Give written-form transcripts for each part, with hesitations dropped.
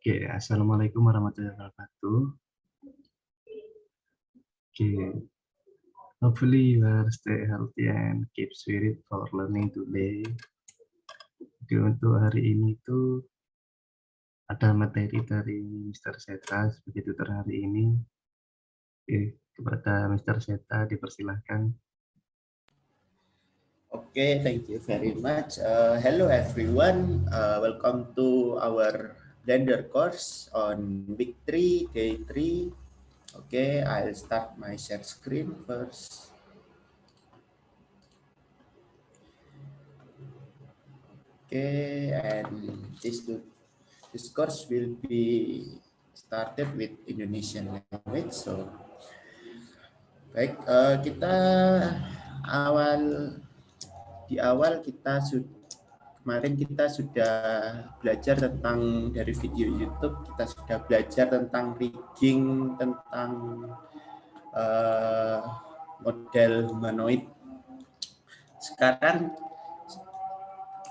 Oke, assalamualaikum warahmatullahi wabarakatuh. Oke, hopefully you are stay healthy and keep spirit for learning today. Oke, untuk hari ini tuh ada materi dari Mr. Seta sebagai tutor hari ini. Oke, kepada Mr. Seta dipersilahkan. Okay, thank you very much. Hello everyone. Welcome to our Blender course on week 3, day 3. Okay, I'll start my share screen first. Okay, and this course will be started with Indonesian language. So, baik, di awal kemarin kita sudah belajar tentang dari video YouTube, kita sudah belajar tentang rigging, tentang model humanoid. Sekarang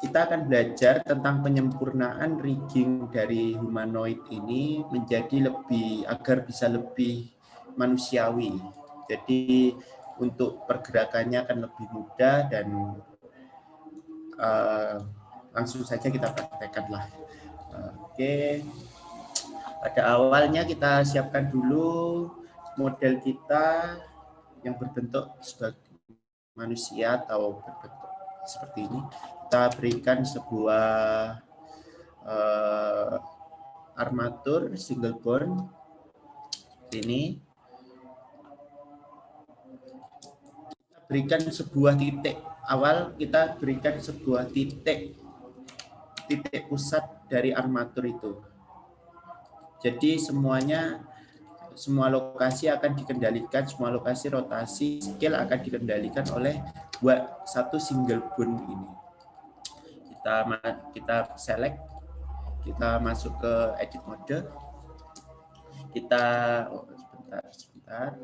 kita akan belajar tentang penyempurnaan rigging dari humanoid ini agar bisa lebih manusiawi. Jadi untuk pergerakannya akan lebih mudah dan langsung saja kita praktekkanlah. Oke. Pada awalnya kita siapkan dulu model kita yang berbentuk sebagai manusia atau berbentuk seperti ini. Kita berikan sebuah armatur single bone ini. Kita berikan sebuah titik awal, kita berikan sebuah titik pusat dari armatur itu. Jadi semua lokasi akan dikendalikan, semua lokasi rotasi scale akan dikendalikan oleh satu single bone ini. Kita select, kita masuk ke edit mode, kita sebentar.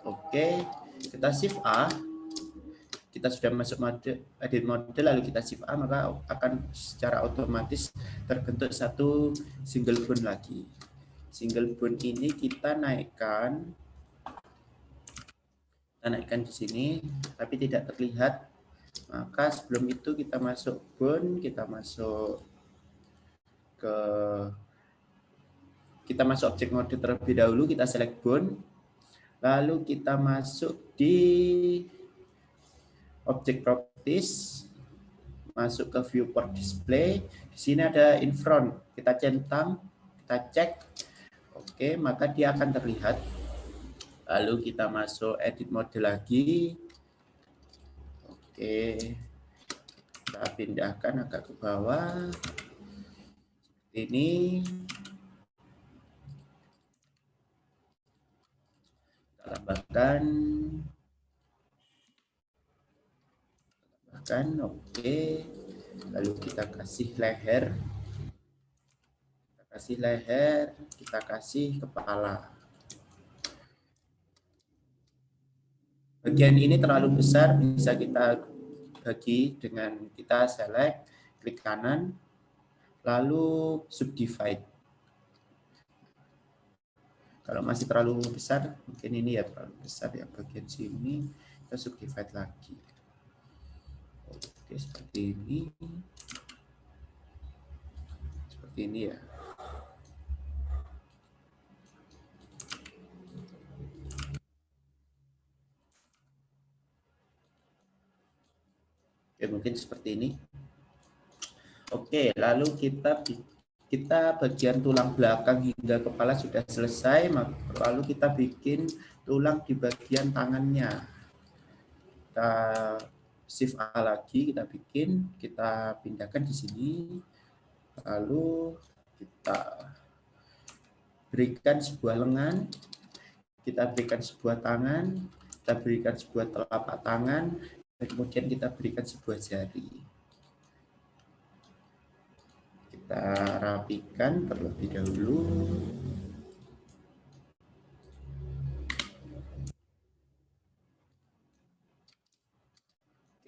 Oke, kita shift A. Kita sudah masuk edit mode, lalu kita shift A, maka akan secara otomatis terbentuk satu single bone lagi. Single bone ini kita naikkan di sini, tapi tidak terlihat. Maka sebelum itu kita masuk bone, kita masuk object mode terlebih dahulu, kita select bone, lalu kita masuk di object properties, masuk ke viewport display. Di sini ada in front, kita centang, kita cek. Oke, maka dia akan terlihat. Lalu kita masuk edit mode lagi. Oke, kita pindahkan agak ke bawah. Ini kita tambahkan. Oke, lalu kita kasih leher, kita kasih kepala. Bagian ini terlalu besar, bisa kita bagi dengan kita select, klik kanan, lalu subdivide. Kalau masih terlalu besar, mungkin ini ya terlalu besar ya, bagian sini kita subdivide lagi. Oke, seperti ini ya. Oke, mungkin seperti ini. Oke, lalu kita bagian tulang belakang hingga kepala sudah selesai, lalu kita bikin tulang di bagian tangannya. Kita shift A lagi, kita pindahkan di sini, lalu kita berikan sebuah lengan, kita berikan sebuah tangan, kita berikan sebuah telapak tangan, dan kemudian kita berikan sebuah jari. Kita rapikan terlebih dahulu.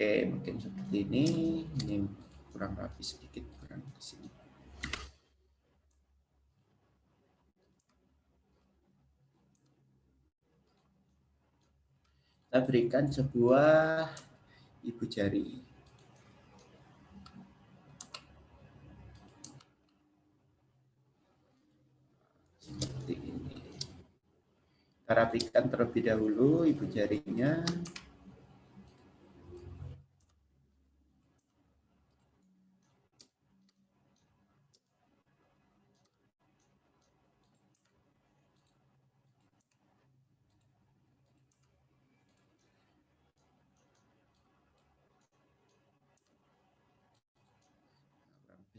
Oke, mungkin seperti ini. kurang rapi sedikit, kurang di sini. Kita berikan sebuah ibu jari. Seperti ini. Kita rapikan terlebih dahulu ibu jarinya.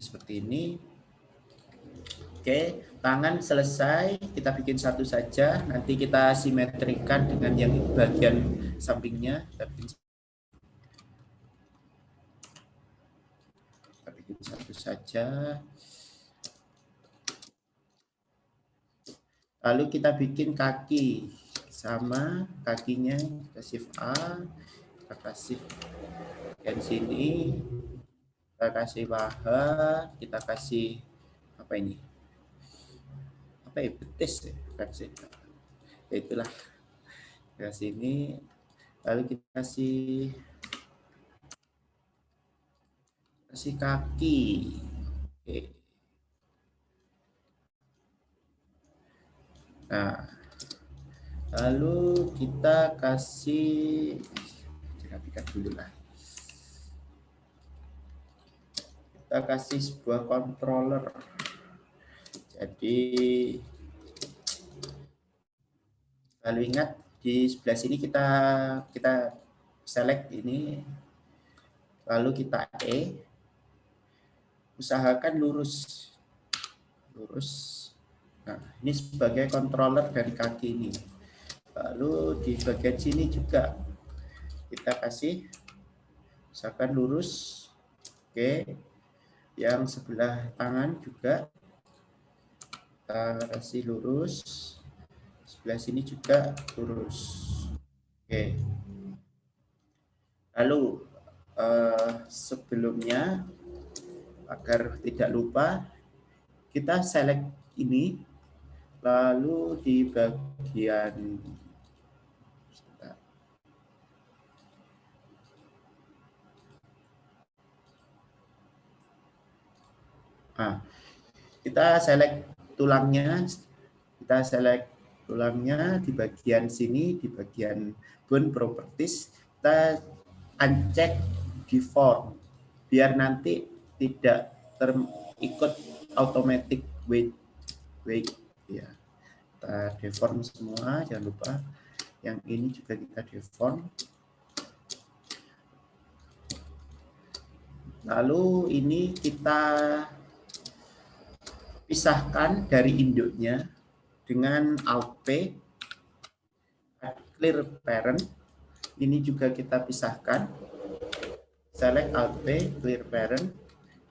Seperti ini. Oke, tangan selesai, kita bikin satu saja, nanti kita simetrikan dengan yang bagian sampingnya. Kita bikin satu saja. Lalu kita bikin kaki, sama kakinya, kita shift A, kita kasih bagian sini, kita kasih paha, kita kasih apa ini? Apa ya, betis ya, kasih. Ya itulah ke sini, lalu kita kasih kaki. Oke. Nah, lalu kita kasih, rapikan dulu lah. Kita kasih sebuah controller. Jadi lalu ingat di sebelah sini kita select ini, lalu kita usahakan lurus. Nah, ini sebagai controller dari kaki ini. Lalu di bagian sini juga kita kasih usahakan lurus. Oke, yang sebelah tangan juga kita kasih lurus, sebelah sini juga lurus. Oke, lalu sebelumnya agar tidak lupa kita select ini, lalu di bagian kita select tulangnya, di bagian sini, di bagian bone properties, kita uncheck deform, biar nanti tidak terikut automatic weight ya. Kita deform semua, jangan lupa yang ini juga kita deform. Lalu ini kita pisahkan dari induknya dengan Alt P, clear parent. Ini juga kita pisahkan, select Alt P, clear parent.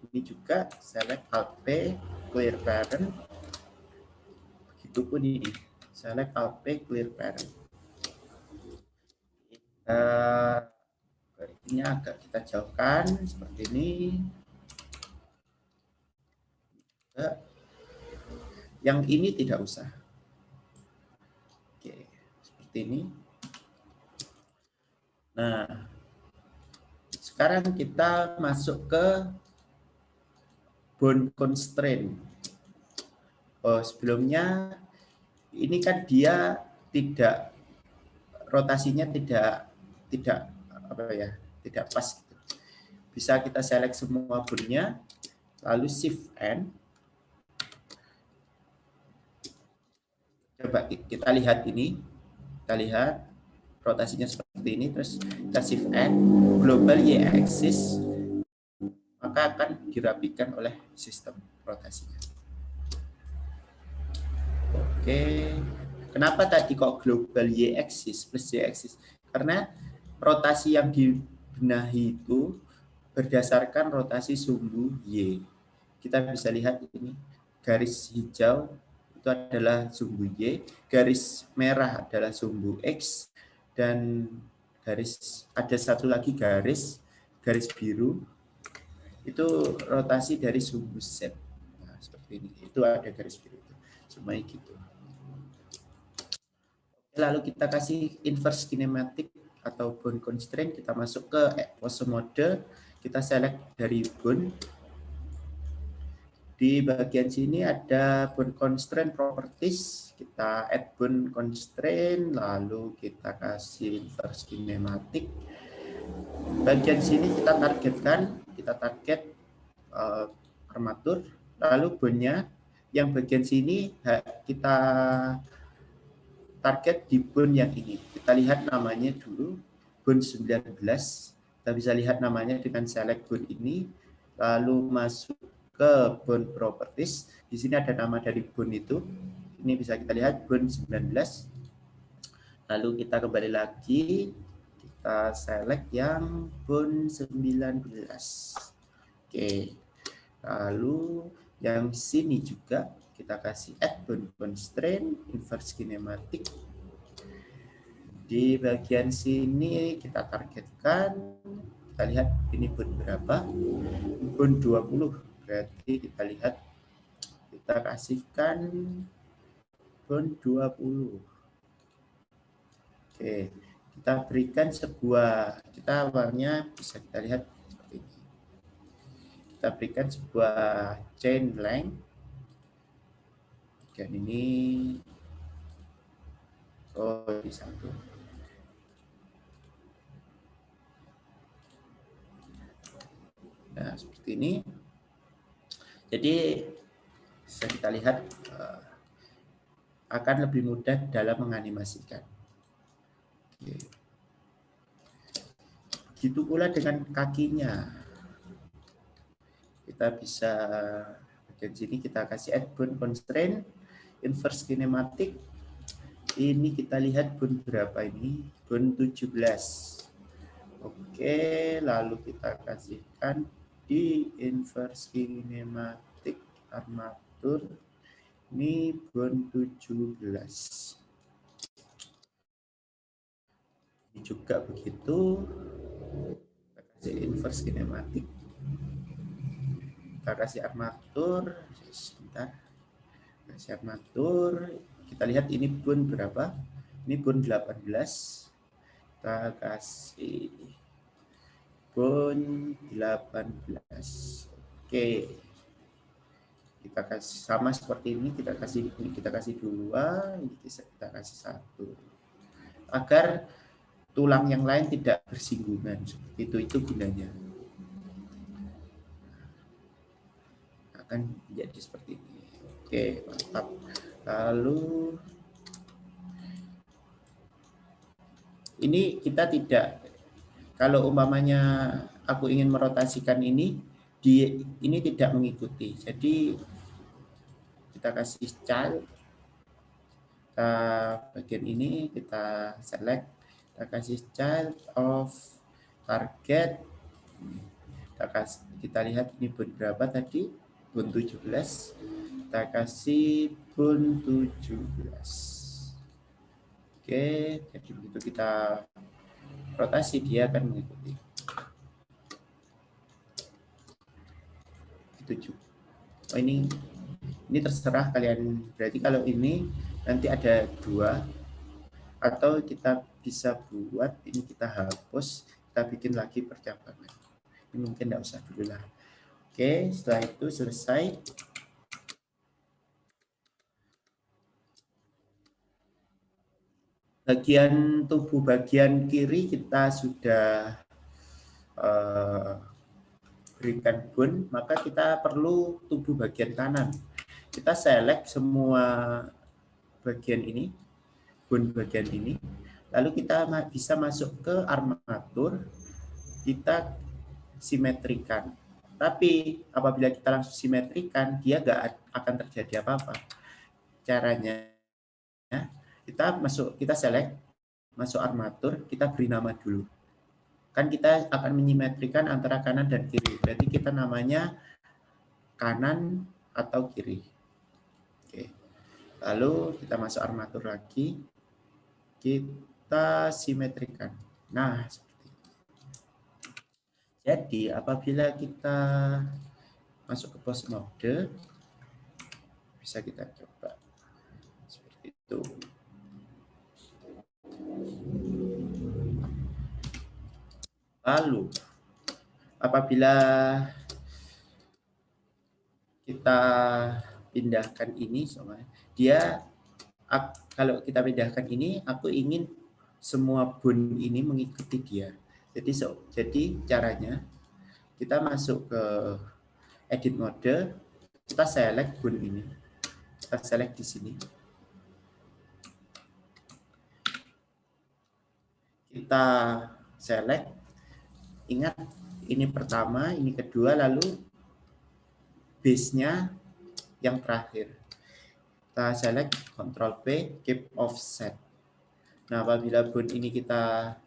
Ini juga select Alt P, clear parent. Begitupun ini, select Alt P, clear parent. Ini agak kita jauhkan seperti ini. Yang ini tidak usah. Oke, seperti ini. Nah, sekarang kita masuk ke bone constraint. Sebelumnya ini kan dia tidak, rotasinya tidak apa ya, tidak pas. Bisa kita select semua bone-nya, lalu shift N. Coba kita lihat ini, kita lihat rotasinya seperti ini, terus kita shift N, global Y axis, maka akan dirapikan oleh sistem rotasinya. Oke, kenapa tadi kok global Y axis plus Y axis? Karena rotasi yang dibenahi itu berdasarkan rotasi sumbu Y. Kita bisa lihat ini, garis hijau itu adalah sumbu Y, garis merah adalah sumbu X, dan garis, ada satu lagi garis biru Itu rotasi dari sumbu Z. Nah, seperti ini. Itu ada garis biru itu. Semuanya gitu. Lalu kita kasih inverse kinematic atau bound constraint, kita masuk ke pose mode, kita select dari bound. Di bagian sini ada bound constraint properties, kita add bound constraint, lalu kita kasih inverse kinematic. Bagian sini kita target armatur, lalu boundnya yang bagian sini kita target di bound yang ini. Kita lihat namanya dulu, bound 19. Kita bisa lihat namanya dengan select bound ini, lalu masuk ke bound properties. Di sini ada nama dari bound itu. Ini bisa kita lihat bound 19. Lalu kita kembali lagi, kita select yang bound 19. Oke. Lalu yang sini juga kita kasih add bound constraint, inverse kinematic. Di bagian sini kita targetkan, kita lihat ini bound berapa, bound 20. Berarti kita lihat, kita kasihkan bound 20. Oke, kita berikan sebuah, kita awalnya bisa kita lihat seperti ini. Kita berikan sebuah chain length. Dan ini di satu. Nah, seperti ini. Jadi bisa kita lihat akan lebih mudah dalam menganimasikan. Oke. Begitu pula dengan kakinya. Kita bisa bagian sini kita kasih add bound constraint, inverse kinematic. Ini kita lihat bound berapa ini? Bound 17. Oke, lalu kita kasihkan di inverse kinematic armatur. Ini bound 17. Ini juga begitu. Kita kasih inverse kinematic. Kita kasih armatur. Sebentar. Kasih armatur. Kita lihat ini bound berapa? Ini bound 18. Kita kasih bound 18. Oke. Kita kasih sama seperti ini, kita kasih 2, kita kasih 1. Agar tulang yang lain tidak bersinggungan. Seperti itu gunanya. Akan menjadi seperti ini. Oke, mantap. Lalu ini kita tidak, kalau umpamanya aku ingin merotasikan ini tidak mengikuti. Jadi kita kasih child, kita bagian ini kita select, kita kasih child of target. Kita lihat ini bound berapa tadi? Bound 17. Kita kasih bound 17. Oke, jadi begitu kita rotasi dia akan mengikuti. Itu juga. Oh, ini terserah kalian. Berarti kalau ini nanti ada 2, atau kita bisa buat ini, kita hapus, kita bikin lagi percabangan. Ini mungkin tidak usah dulu lah. Oke, setelah itu selesai. Bagian tubuh bagian kiri kita sudah berikan bound, maka kita perlu tubuh bagian kanan. Kita select semua bagian ini, bound bagian ini, lalu kita bisa masuk ke armatur, kita simetrikan. Tapi apabila kita langsung simetrikan, dia nggak akan terjadi apa-apa. Caranya, kita select, masuk armatur, kita beri nama dulu. Kan kita akan menyimetrikan antara kanan dan kiri. Berarti kita namanya kanan atau kiri. Oke. Lalu kita masuk armatur lagi, kita simetrikan. Nah, seperti itu. Jadi apabila kita masuk ke pose mode, bisa kita coba seperti itu. Lalu apabila kita pindahkan ini, dia kalau kita pindahkan ini, aku ingin semua bone ini mengikuti dia. Jadi caranya kita masuk ke edit mode, kita select bone ini, kita select di sini, kita select, ingat ini pertama, ini kedua, lalu base-nya yang terakhir. Kita select Ctrl P, keep offset. Nah, apabila bone ini kita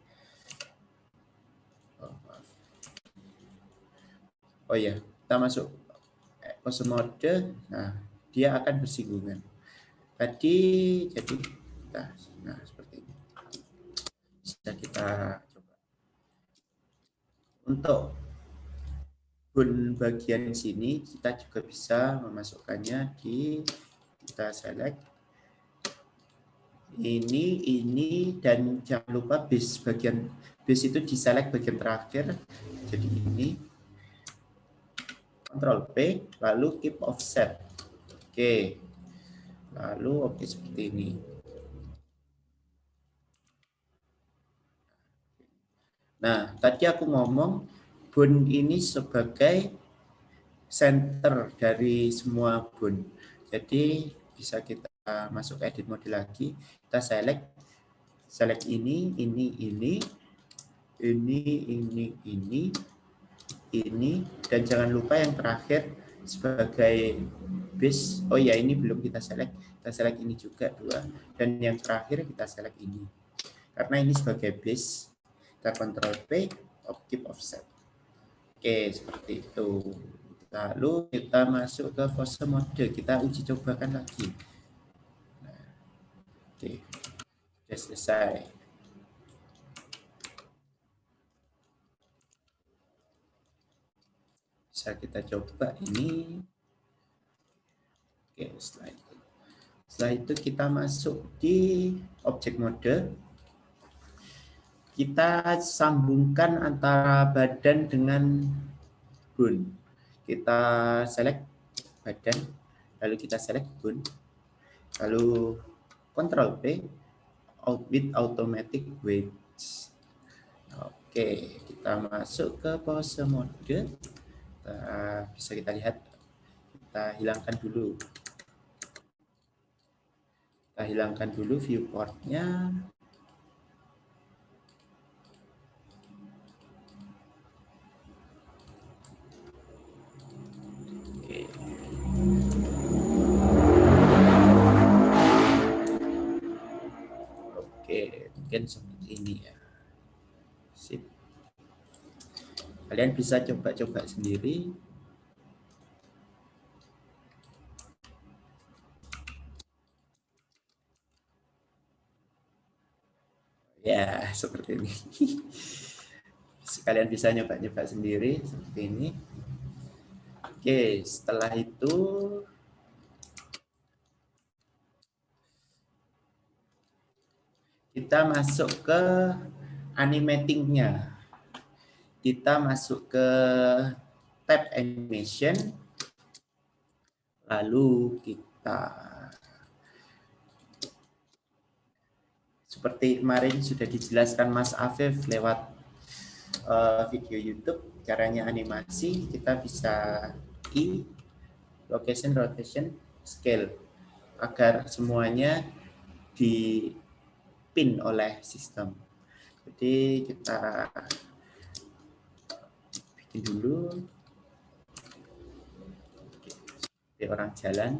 kita masuk pose mode, nah dia akan bersinggungan. Jadi nah seperti ini. Bisa kita coba. Untuk bone bagian sini kita juga bisa memasukkannya di, kita select ini, dan jangan lupa base itu di select bagian terakhir. Jadi ini Ctrl P, lalu keep offset. Oke. Lalu seperti ini. Nah, tadi aku ngomong bone ini sebagai center dari semua bone. Jadi bisa kita masuk ke edit mode lagi, kita select ini, dan jangan lupa yang terakhir sebagai base. Oh ya, ini belum kita select ini juga dua, dan yang terakhir kita select ini. Karena ini sebagai base, kita Ctrl P, keep offset. Oke, seperti itu. Lalu kita masuk ke pose mode, kita uji cobakan lagi. Nah, oke, sudah selesai. Bisa kita coba ini. Oke, setelah itu kita masuk di objek mode. Kita sambungkan antara badan dengan bone. Kita select badan, lalu kita select bone, lalu Ctrl P, with automatic weights. Oke, kita masuk ke pose mode. Bisa kita lihat, kita hilangkan dulu. Kita hilangkan dulu viewportnya. Oke, mungkin seperti ini ya. Sip. Kalian bisa coba-coba sendiri. Ya, seperti ini. Kalian bisa nyoba-nyoba sendiri seperti ini. Oke, setelah itu kita masuk ke animating-nya. Kita masuk ke tab animation, lalu kita seperti kemarin sudah dijelaskan Mas Afif lewat video YouTube, caranya animasi kita bisa location, rotation, scale agar semuanya dipin oleh sistem. Jadi kita bikin dulu seperti orang jalan.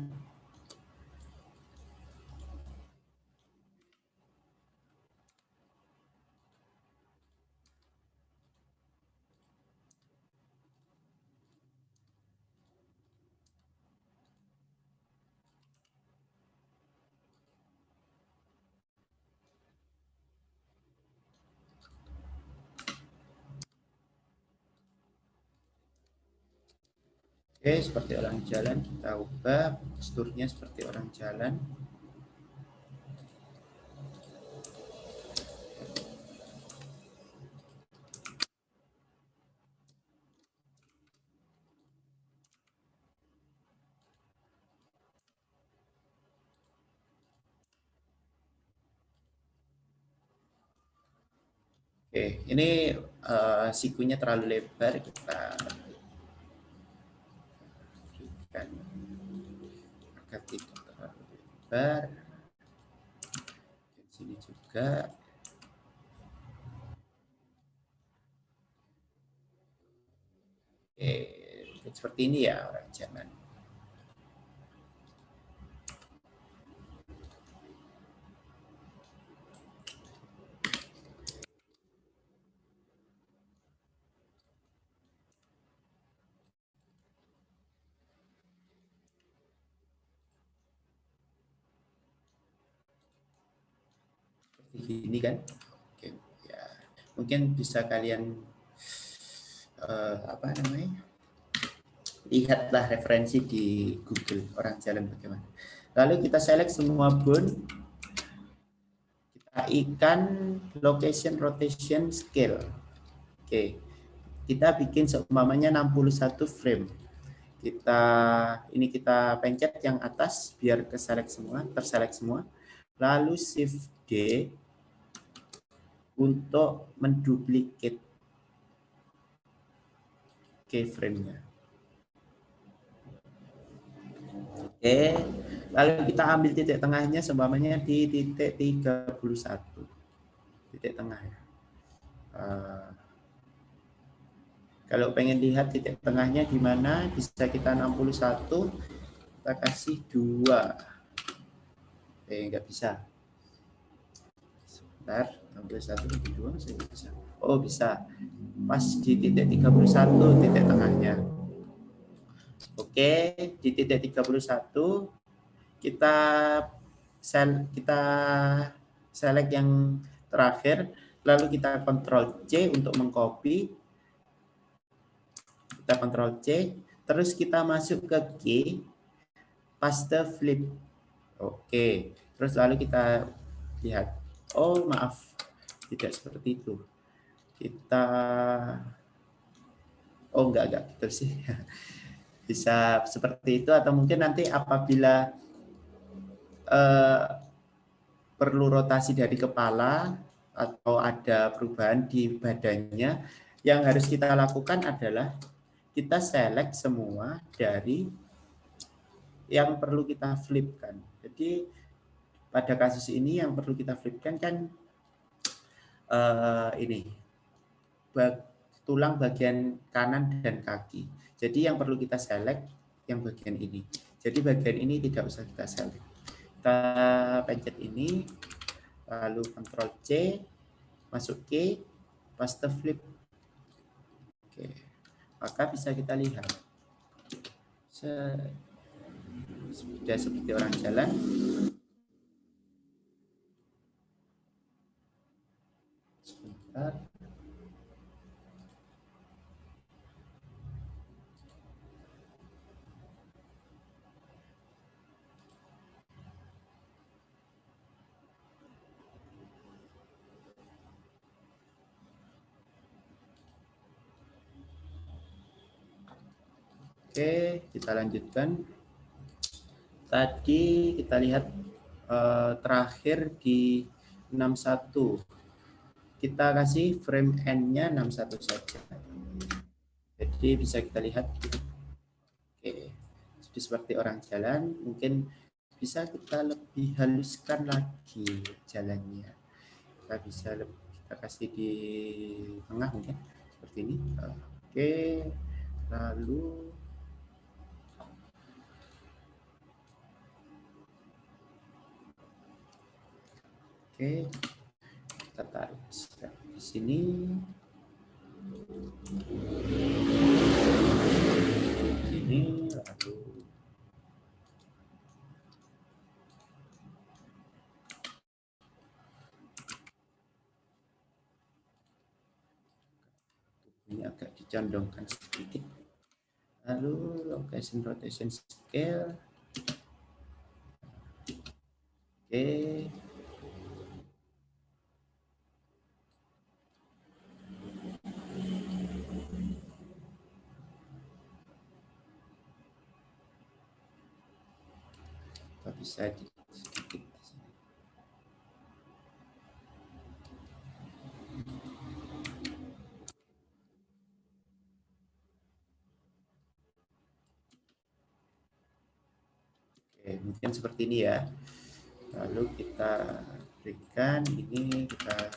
Oke, seperti orang jalan kita ubah posturnya seperti orang jalan. Oke, ini sikunya terlalu lebar, kita berikan agar tidak terlalu lebar. Di sini juga. Oke, seperti ini ya orang jalan. Seperti ini kan. Oke, ya. Mungkin bisa kalian apa namanya? Lihatlah referensi di Google orang jalan bagaimana. Lalu kita select semua bone, kita ikan location rotation scale. Oke, kita bikin seumpamanya 61 frame. Kita pencet yang atas biar terselect semua. Lalu shift D untuk menduplicate keyframe-nya. Oke, lalu kita ambil titik tengahnya seumpamanya di titik 31. Titik tengah ya. Kalau pengen lihat titik tengahnya di mana, bisa kita 61, kita kasih 2. Nggak bisa. Sebentar, 61 lebih 2 masih bisa. Oh, bisa. Pas di titik 31 titik tengahnya. Oke, di titik 31 kita select yang terakhir, lalu kita Ctrl C untuk mengcopy. Kita Ctrl C, terus kita masuk ke key paste flip. Oke, terus lalu kita lihat. Oh, maaf, tidak seperti itu. Enggak gitu sih. Bisa seperti itu, atau mungkin nanti apabila perlu rotasi dari kepala atau ada perubahan di badannya, yang harus kita lakukan adalah kita select semua dari yang perlu kita flipkan. Jadi pada kasus ini yang perlu kita flipkan kan ini tulang bagian kanan dan kaki. Jadi yang perlu kita select yang bagian ini. Jadi bagian ini tidak usah kita select. Kita pencet ini, lalu Ctrl C, masuk K, paste flip. Oke, maka bisa kita lihat sudah seperti orang jalan. Sebentar. Oke, kita lanjutkan. Tadi kita lihat terakhir di 61. Kita kasih frame N-nya 61 saja. Jadi bisa kita lihat. Oke, jadi seperti orang jalan, mungkin bisa kita lebih haluskan lagi jalannya. Kita kasih di tengah mungkin seperti ini. Oke, lalu kita tarik di sini. Ini lalu ini agak dicondongkan sedikit. Lalu location rotation scale. Oke. Kita bisa sedikit di sini. Oke, mungkin seperti ini ya. Lalu kita berikan ini, kita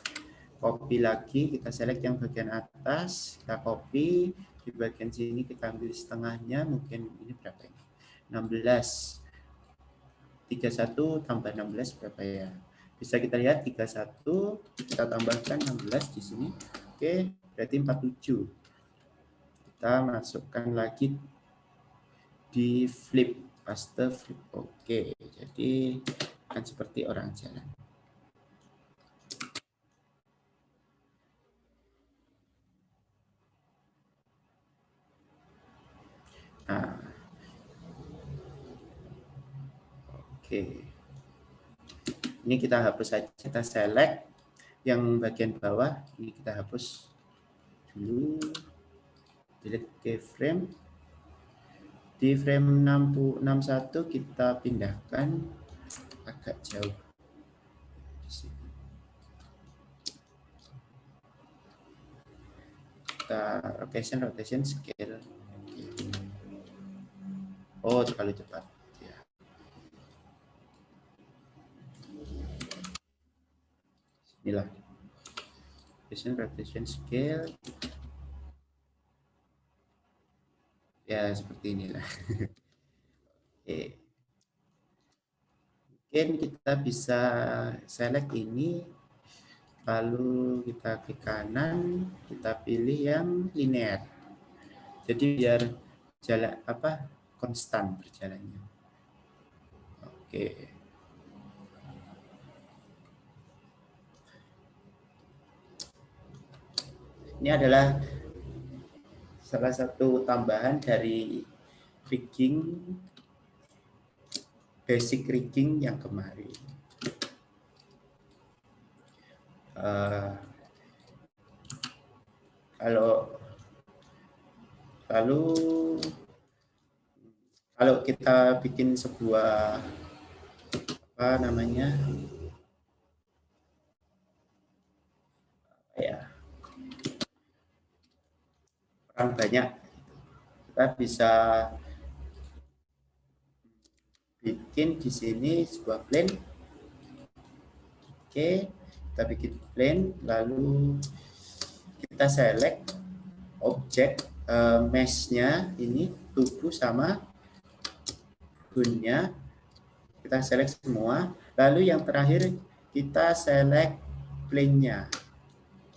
copy lagi, kita select yang bagian atas, kita copy, di bagian sini kita ambil setengahnya, mungkin ini berapa ini? 16. 31 tambah 16 berapa ya? Bisa kita lihat 31, kita tambahkan 16 di sini. Oke, berarti 47. Kita masukkan lagi di flip, paste flip. Oke, jadi akan seperti orang jalan. Nah, oke. Ini kita hapus saja, kita select yang bagian bawah, ini kita hapus dulu. Delete keyframe. Di frame 61 kita pindahkan agak jauh. Di sini. Kita rotation scale. Oh, terlalu cepat. Ya. Inilah rotation scale. Ya, seperti inilah. Oke. Mungkin kita bisa select ini, lalu kita klik kanan, kita pilih yang linear. Jadi biar jalan konstan berjalannya. Oke. Ini adalah salah satu tambahan dari rigging, basic rigging yang kemarin. Kalau kita bikin sebuah orang banyak, kita bisa bikin di sini sebuah plane. Oke, kita bikin plane, lalu kita select objek mesh-nya ini, tubuh sama gunnya, kita select semua. Lalu yang terakhir kita select plane-nya.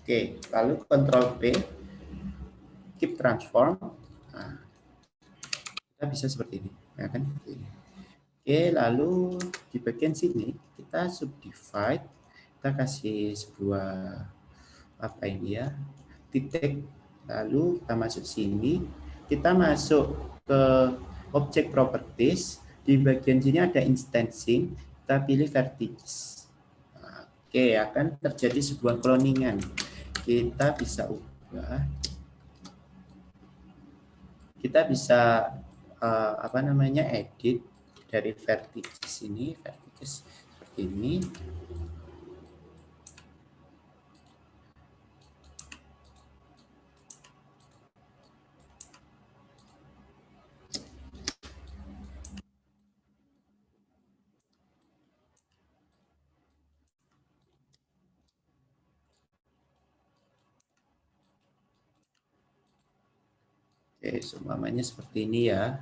Oke, lalu Ctrl P, keep transform. Nah, kita bisa seperti ini, ya kan? Oke, lalu di bagian sini kita subdivide, kita kasih sebuah titik, lalu kita masuk sini, kita masuk ke object properties, di bagian sini ada instancing, kita pilih vertices. Oke, akan terjadi sebuah cloningan. Kita bisa ubah, kita bisa edit dari vertices ini, vertices seperti ini. Oke, semuanya seperti ini ya.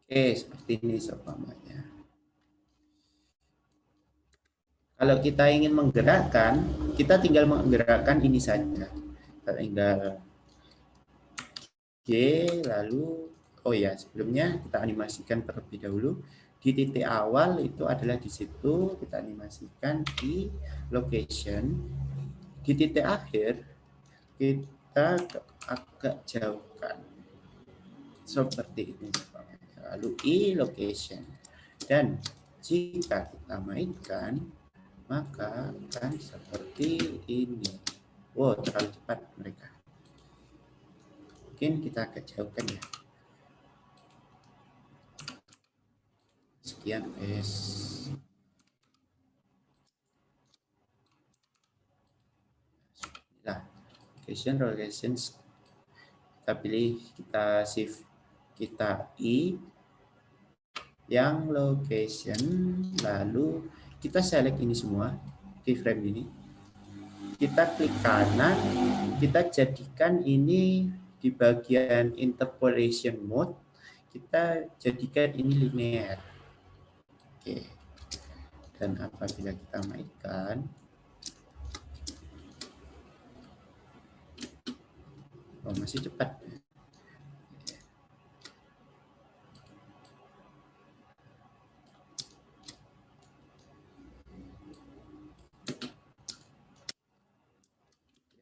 Oke, seperti ini seumpamanya. Kalau kita ingin menggerakkan, kita tinggal menggerakkan ini saja. Kita tinggal G, lalu sebelumnya kita animasikan terlebih dahulu. di titik awal itu adalah di situ, kita animasikan di location. Di titik akhir kita agak jauhkan seperti ini. Lalu i location, dan jika kita mainkan maka akan seperti ini. Wow, terlalu cepat mereka. Mungkin kita agak jauhkan ya. Sekian S. Nah, location, kita pilih, kita shift, kita I yang location, lalu kita select ini semua, keyframe ini, kita klik kanan, kita jadikan ini di bagian interpolation mode, kita jadikan ini linear. Oke. Dan apabila kita mainkan, oh masih cepat.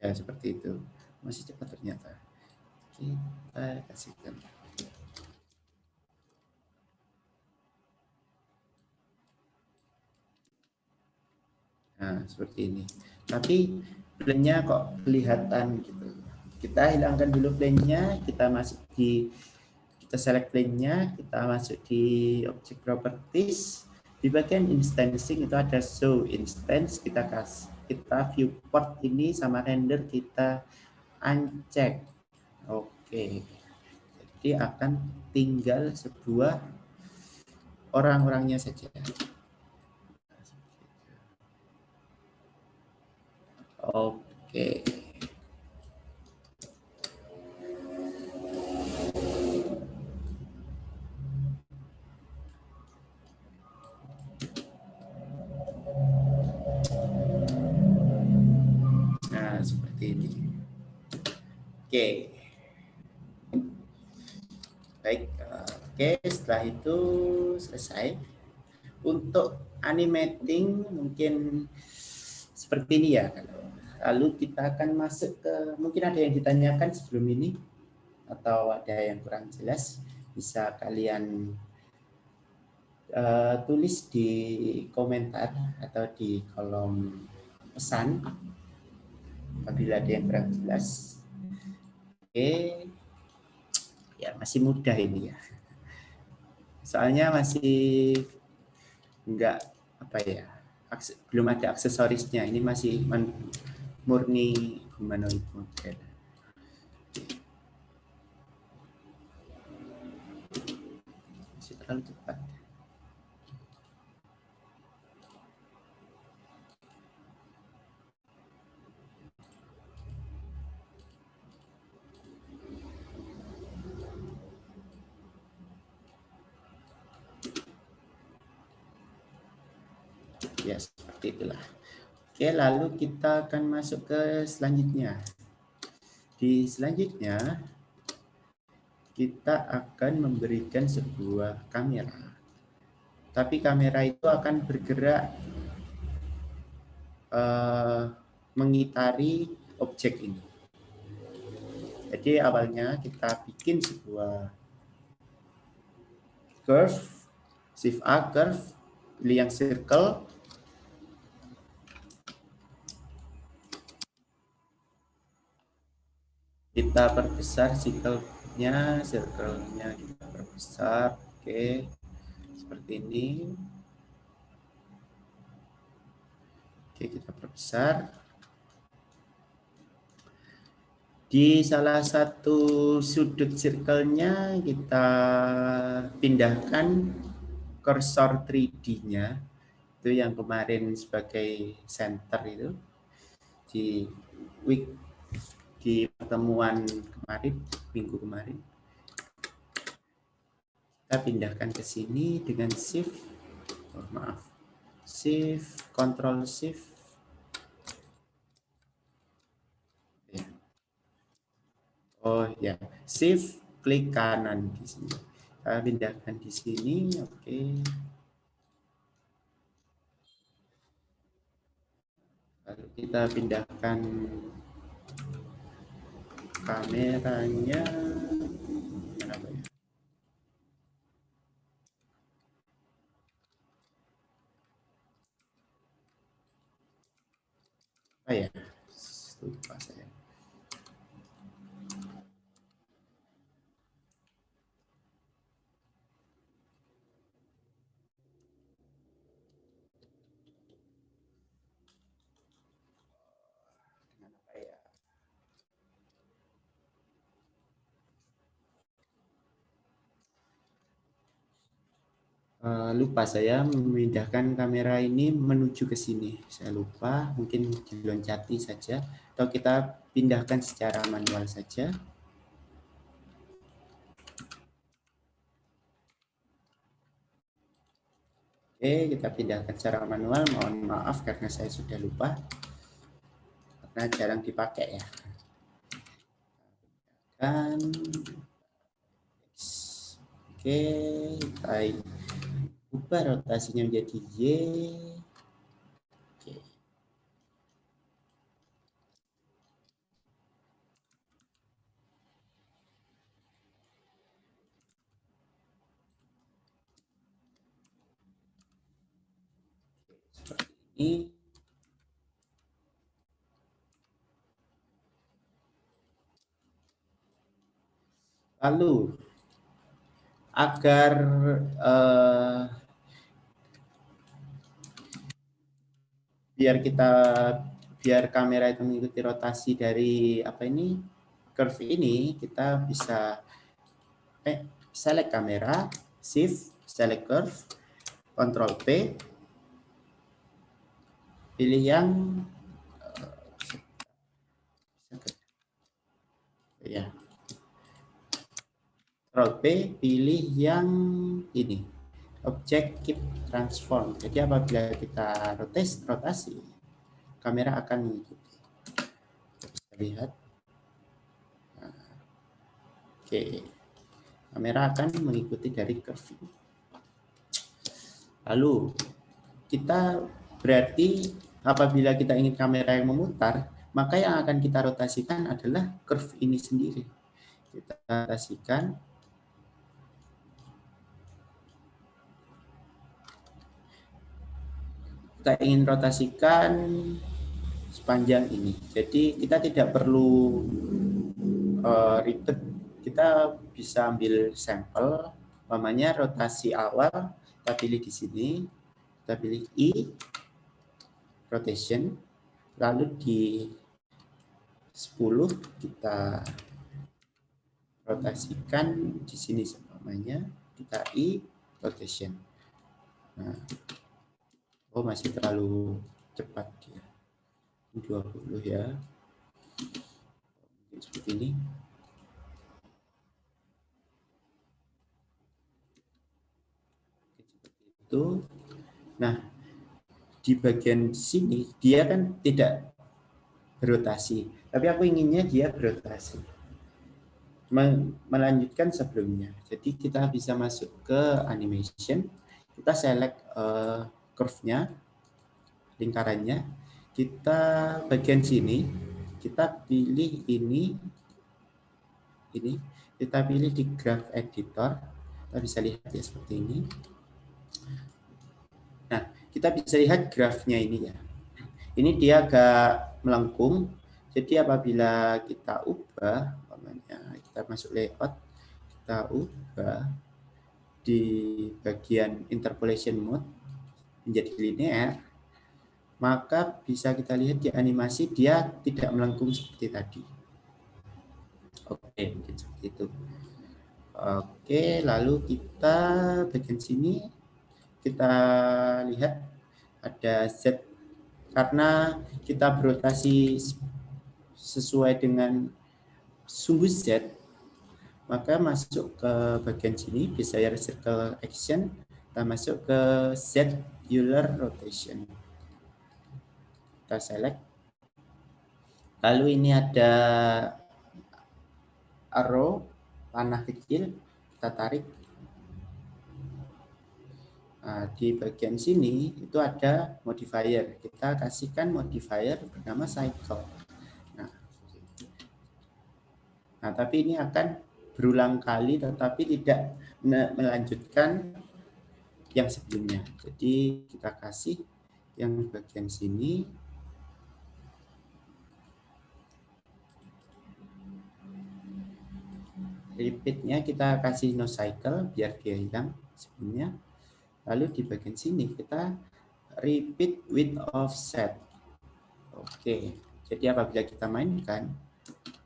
Ya, seperti itu. Masih cepat ternyata. Kita kasihkan. Nah, seperti ini. Tapi plane-nya kok kelihatan gitu. Kita hilangkan dulu plane-nya, kita masuk di, kita select plane-nya, kita masuk di object properties. Di bagian instancing itu ada show instance, kita viewport ini sama render kita uncheck. Oke. Jadi akan tinggal sebuah orang-orangnya saja. Oke. Nah, seperti ini. Oke. Baik. Oke, setelah itu selesai. Untuk animating mungkin seperti ini ya. Lalu kita akan masuk ke, mungkin ada yang ditanyakan sebelum ini atau ada yang kurang jelas, bisa kalian tulis di komentar atau di kolom pesan apabila ada yang kurang jelas. Oke, ya masih mudah ini ya, soalnya masih enggak apa ya, belum ada aksesorisnya, ini masih murni humanoid model. Masih terlalu cepat. Ya, seperti itulah. Oke, lalu kita akan masuk ke selanjutnya. Di selanjutnya, kita akan memberikan sebuah kamera. Tapi kamera itu akan bergerak mengitari objek ini. Jadi awalnya kita bikin sebuah curve, shift A curve, pilih yang circle. Kita perbesar circle-nya kita perbesar. Oke, seperti ini. Oke, kita perbesar. Di salah satu sudut circle-nya kita pindahkan kursor 3D-nya, itu yang kemarin sebagai center itu di pertemuan kemarin, minggu kemarin. Kita pindahkan ke sini dengan shift, shift, control shift. Oh ya, shift klik kanan di sini. Kita pindahkan di sini, oke. Lalu kita pindahkan kameranya. Kenapa ya? Oh ya, lupa saya. Kenapa ya? Lupa saya memindahkan kamera ini menuju ke sini. Saya lupa, mungkin diloncati saja atau kita pindahkan secara manual saja. Oke, kita pindahkan secara manual. Mohon maaf karena saya sudah lupa. Karena jarang dipakai ya. Dan oke, kita ubah rotasinya menjadi Y. Oke. Seperti ini. Lalu agar biar kamera itu mengikuti rotasi dari apa ini curve ini, kita bisa select kamera, shift, select curve, Ctrl P, pilih yang ya, Ctrl P, pilih yang ini, Objective Transform. Jadi apabila kita rotasi, kamera akan mengikuti. Kita lihat. Nah, oke, kamera akan mengikuti dari curve ini. Lalu kita berarti apabila kita ingin kamera yang memutar, maka yang akan kita rotasikan adalah curve ini sendiri. Kita rotasikan. Kita ingin rotasikan sepanjang ini. Jadi kita tidak perlu ribet. Kita bisa ambil sampel, namanya rotasi awal, kita pilih di sini, kita pilih I, rotation, lalu di 10 kita rotasikan di sini namanya, kita I, rotation. Nah, oh masih terlalu cepat dia. 20 ya. Seperti ini. Seperti itu. Nah, di bagian sini dia kan tidak berotasi, tapi aku inginnya dia berotasi. Melanjutkan sebelumnya. Jadi kita bisa masuk ke animation, kita select curve-nya, lingkarannya, kita bagian sini, kita pilih ini, kita pilih di graph editor, kita bisa lihat ya seperti ini. Nah, kita bisa lihat grafnya ini ya. Ini dia agak melengkung, jadi apabila kita ubah, kita masuk layout, kita ubah di bagian interpolation mode menjadi linear, maka bisa kita lihat di animasi dia tidak melengkung seperti tadi. Oke, mungkin seperti itu. Oke, lalu kita bagian sini kita lihat ada Z, karena kita berotasi sesuai dengan sumbu Z, maka masuk ke bagian sini, desired circle action, kita masuk ke Z Euler rotation. Kita select. Lalu ini ada arrow, panah kecil, kita tarik. Nah, di bagian sini itu ada modifier. Kita kasihkan modifier bernama cycle. Nah, tapi ini akan berulang kali tetapi tidak melanjutkan yang sebelumnya. Jadi kita kasih yang bagian sini. Repeatnya kita kasih no cycle biar dia hilang sebelumnya. Lalu di bagian sini kita repeat with offset. Oke, jadi apabila kita mainkan,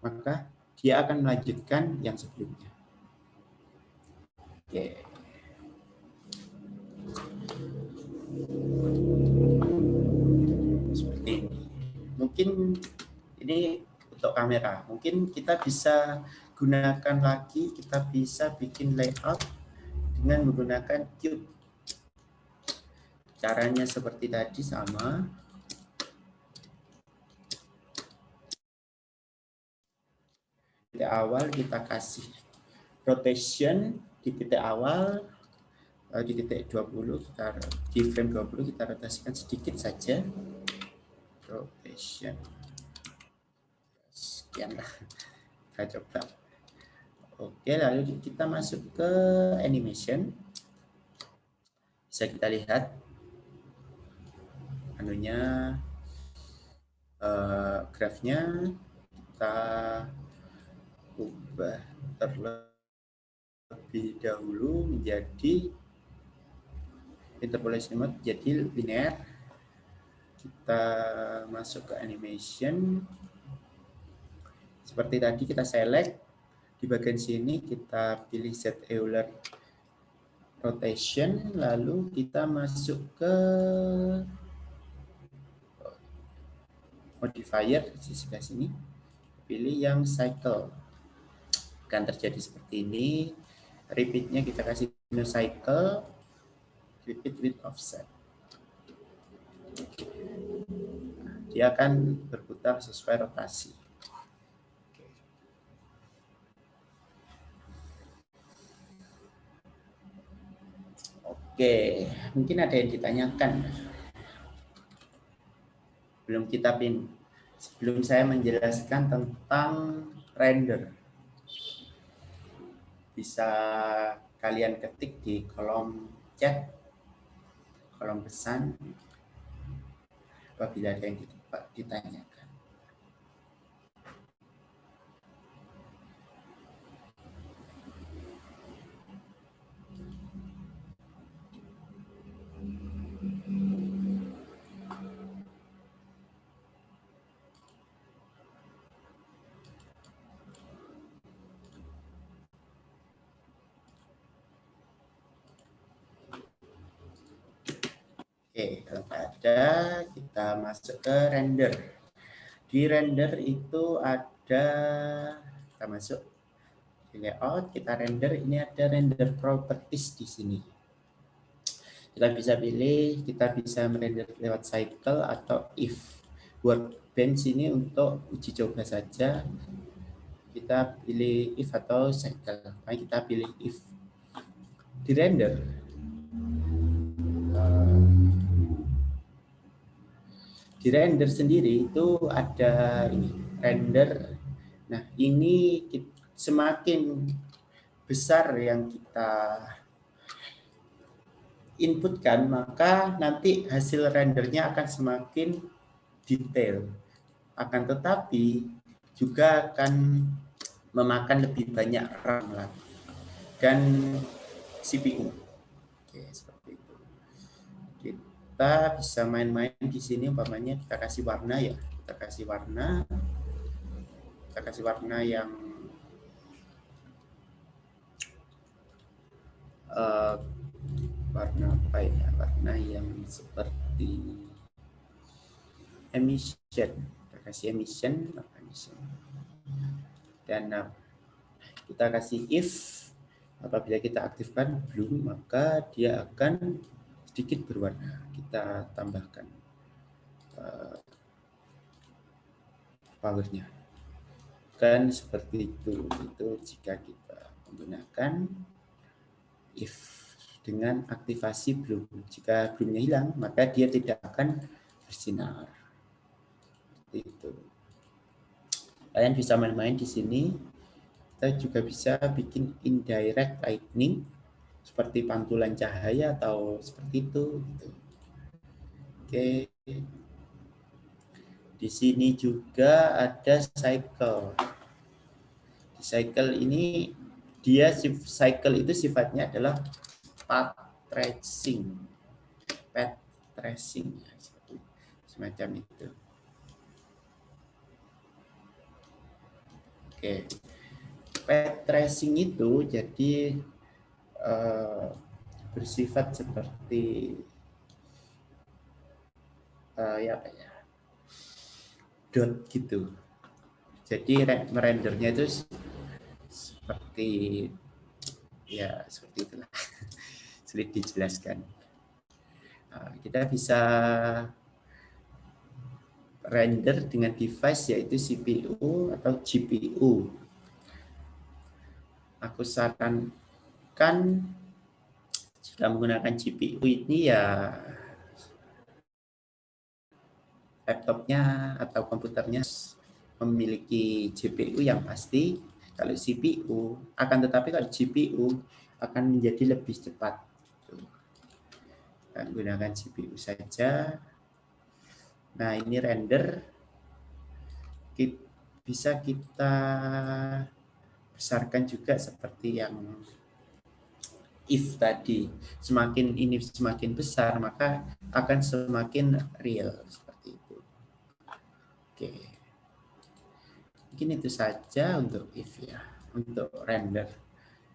maka dia akan melanjutkan yang sebelumnya. Oke. Seperti ini. Mungkin ini untuk kamera. Mungkin kita bisa gunakan lagi, kita bisa bikin layout dengan menggunakan cube. Caranya seperti tadi sama. Di awal kita kasih rotation di titik awal, di titik 20 kita di frame 20 kita rotasikan sedikit saja. Rotation. Sekianlah. Kita coba. Oke, lalu kita masuk ke animation. Bisa kita lihat anunya, grafnya kita ubah terlebih dahulu menjadi interpolation mode, jadi linear. Kita masuk ke animation. Seperti tadi kita select di bagian sini, kita pilih set Euler rotation, lalu kita masuk ke modifier di sebelah sini, pilih yang cycle. Akan terjadi seperti ini. Repeatnya kita kasih no cycle, repeat with offset. Dia akan berputar sesuai rotasi. Oke, mungkin ada yang ditanyakan. Sebelum saya menjelaskan tentang render, bisa kalian ketik di kolom chat, kolom pesan, apabila ada yang ditanyakan. Oke, kalau ada, kita masuk ke render. Di render itu ada, kita masuk di layout, kita render, ini ada render properties di sini. Kita bisa pilih, kita bisa merender lewat cycle atau if. Workbench ini untuk uji coba saja. Kita pilih if atau cycle. Nah, kita pilih if. Di render, di render sendiri itu ada ini render. Nah, ini semakin besar yang kita inputkan, maka nanti hasil rendernya akan semakin detail. Akan tetapi juga akan memakan lebih banyak RAM dan CPU. Oke, seperti itu. Kita bisa main-main di sini, umpamanya kita kasih warna ya, kita kasih warna yang warna apa ya, warna yang seperti emission. Kita kasih emission dan kita kasih if. Apabila kita aktifkan blue, maka dia akan sedikit berwarna. Kita tambahkan powernya. Kan seperti itu jika kita menggunakan if. dengan aktivasi bloom. Jika bloomnya hilang, maka dia tidak akan bersinar. Seperti itu. Kalian bisa main-main di sini. Kita juga bisa bikin indirect lightning seperti pantulan cahaya atau seperti itu. Oke. Di sini juga ada cycle. Di cycle ini cycle itu sifatnya adalah path tracing. Path tracing semacam itu. Oke. Path tracing itu jadi bersifat seperti dot gitu. Jadi merendernya itu seperti ya seperti itulah. Sulit dijelaskan. Kita bisa render dengan device yaitu CPU atau GPU. Aku sarankan jika menggunakan GPU ini ya laptopnya atau komputernya memiliki GPU yang pasti. Kalau CPU tetapi kalau GPU akan menjadi lebih cepat. Kita gunakan GPU saja. Nah, ini render bisa kita besarkan juga seperti yang if tadi. Semakin ini semakin besar, maka akan semakin real seperti itu. Oke. Mungkin itu saja untuk if ya, untuk render.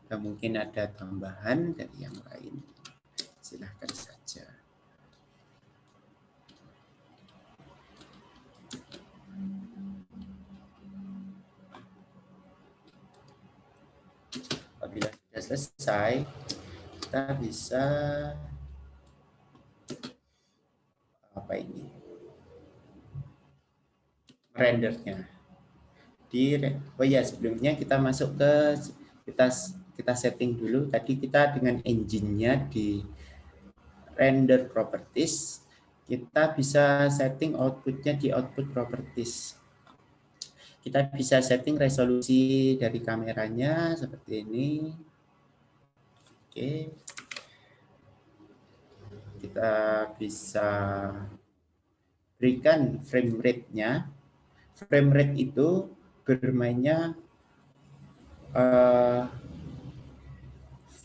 Dan mungkin ada tambahan dari yang lain. Silahkan saja. Apabila sudah selesai, kita bisa rendernya. Sebelumnya kita masuk ke kita setting dulu. Tadi kita dengan engine-nya di render properties, kita bisa setting output-nya di output properties. Kita bisa setting resolusi dari kameranya seperti ini. Oke. Kita bisa berikan frame rate-nya. Frame rate itu bermainnya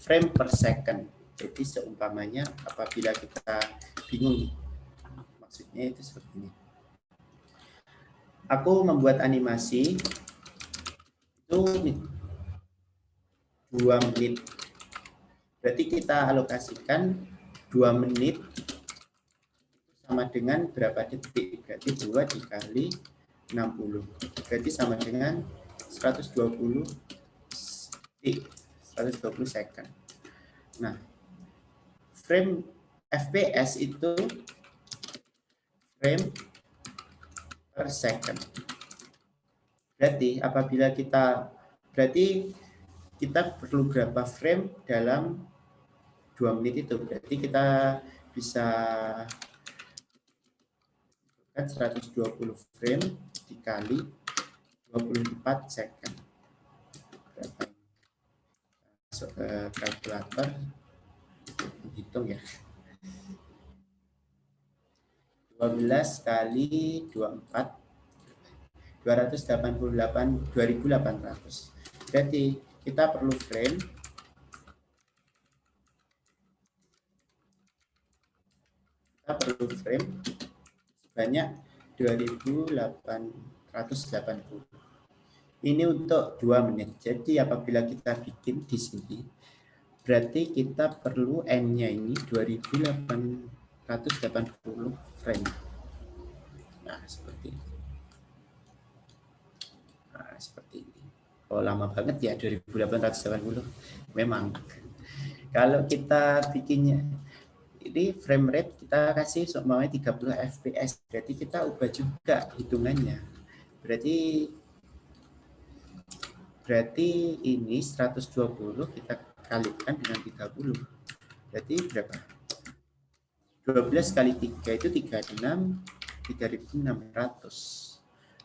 frame per second. Jadi seumpamanya apabila kita bingung maksudnya itu seperti ini. Aku membuat animasi itu 2 menit. Berarti kita alokasikan 2 menit sama dengan berapa detik? Berarti 2 dikali 60. Berarti sama dengan 120 detik, 120 second. Nah, frame FPS itu frame per second. Berarti apabila kita perlu berapa frame dalam 2 menit itu. Berarti kita bisa 120 frame dikali 24 second. Berapa? Masuk ke kalkulator, hitung ya. 12 kali 24, 288. Berarti kita perlu frame sebanyak 2880. Ini untuk 2 menit. Jadi apabila kita bikin di sini, berarti kita perlu N-nya ini 2880 frame. Nah, seperti ini. Nah, seperti ini. Oh, lama banget ya 2880. Memang. Kalau kita bikinnya ini frame rate kita kasih seumpamanya 30 fps. Berarti kita ubah juga hitungannya. Berarti ini 120 kita kalikan dengan 30. Berarti berapa? 12 kali 3 itu 36, 3.600.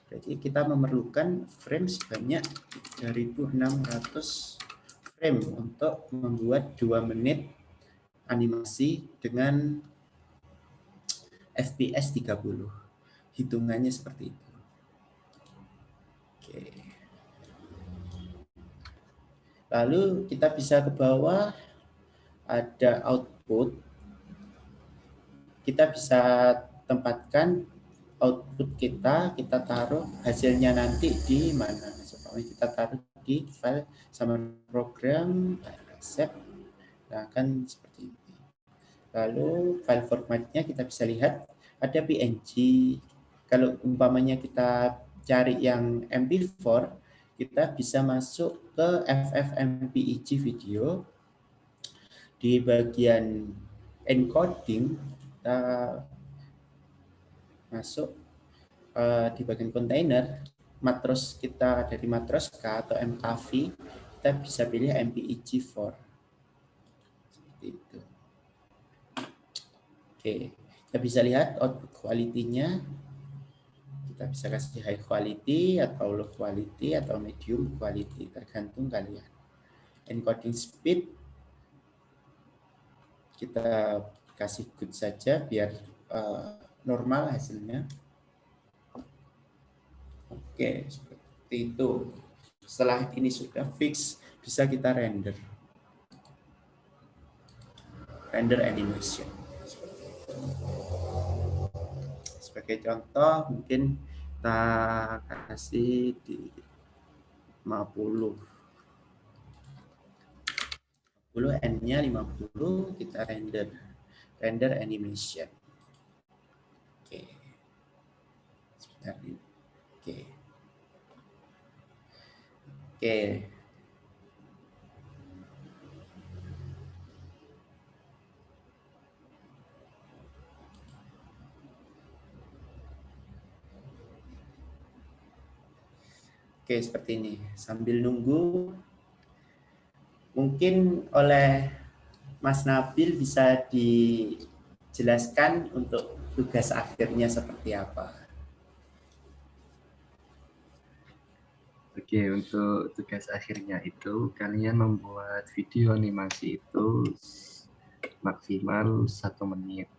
Berarti kita memerlukan frame sebanyak 3.600 frame untuk membuat 2 menit animasi dengan FPS 30. Hitungannya seperti itu. Oke. Lalu kita bisa ke bawah, ada output. Kita bisa tempatkan output kita taruh hasilnya nanti di mana. Supaya kita taruh di file sama program, accept. Nah, kan seperti ini. Lalu file formatnya kita bisa lihat ada PNG. Kalau umpamanya kita cari yang MP4, kita bisa masuk ke FFmpeg video. Di bagian encoding, kita masuk di bagian kontainer, matros kita dari Matroska atau MKV, kita bisa pilih MPEG-4. Seperti itu. Oke, kita bisa lihat output quality-nya. Kita bisa kasih high quality atau low quality atau medium quality, tergantung kalian. Encoding speed kita kasih good saja biar normal hasilnya. Oke, seperti itu. Setelah ini sudah fix, bisa kita render. Render animation. Sebagai contoh, mungkin kita kasih di 50. 50 N-nya 50, kita render animation. Oke. Sebentar ini. Oke. Oke. Oke, seperti ini. Sambil nunggu, mungkin oleh Mas Nabil bisa dijelaskan untuk tugas akhirnya seperti apa. Oke, untuk tugas akhirnya itu kalian membuat video animasi itu maksimal 1 menit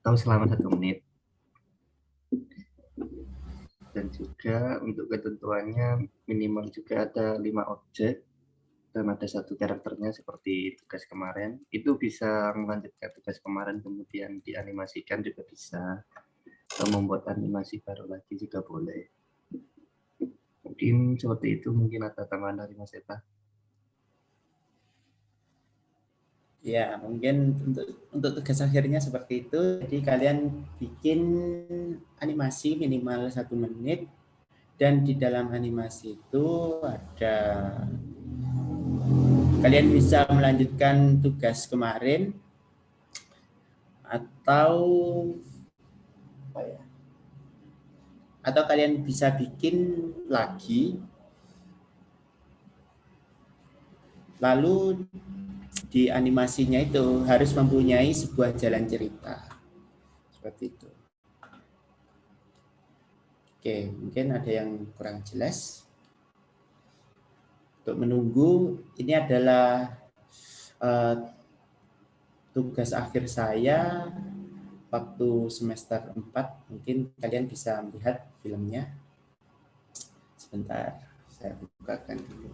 atau selama 1 menit. Dan juga untuk ketentuannya minimal juga ada 5 objek dan ada 1 karakternya seperti tugas kemarin. Itu bisa melanjutkan tugas kemarin kemudian dianimasikan juga bisa, atau membuat animasi baru lagi juga boleh. Mungkin seperti itu, mungkin ada tambahan dari Mas Eta. Ya, mungkin untuk tugas akhirnya seperti itu. Jadi kalian bikin animasi minimal 1 menit, dan di dalam animasi itu ada kalian bisa melanjutkan tugas kemarin atau apa ya? Atau kalian bisa bikin lagi. Lalu di animasinya itu harus mempunyai sebuah jalan cerita. Seperti itu. Oke, mungkin ada yang kurang jelas. Untuk menunggu, ini adalah tugas akhir saya waktu semester 4. Mungkin kalian bisa melihat filmnya. Sebentar, saya bukakan dulu.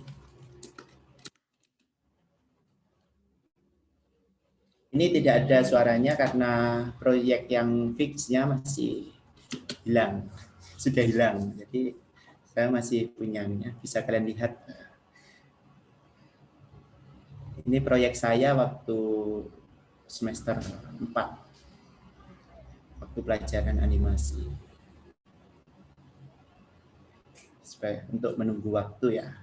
Ini tidak ada suaranya karena proyek yang fixnya masih hilang. Sudah hilang. Jadi saya masih punyanya. Bisa kalian lihat. Ini proyek saya waktu semester 4. Waktu pelajaran animasi. Supaya untuk menunggu waktu ya.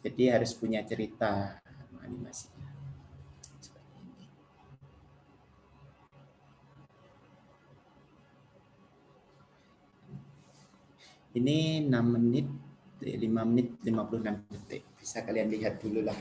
Jadi harus punya cerita animasi. Ini 6 menit, 5 menit 56 detik. Bisa kalian lihat dulu lah.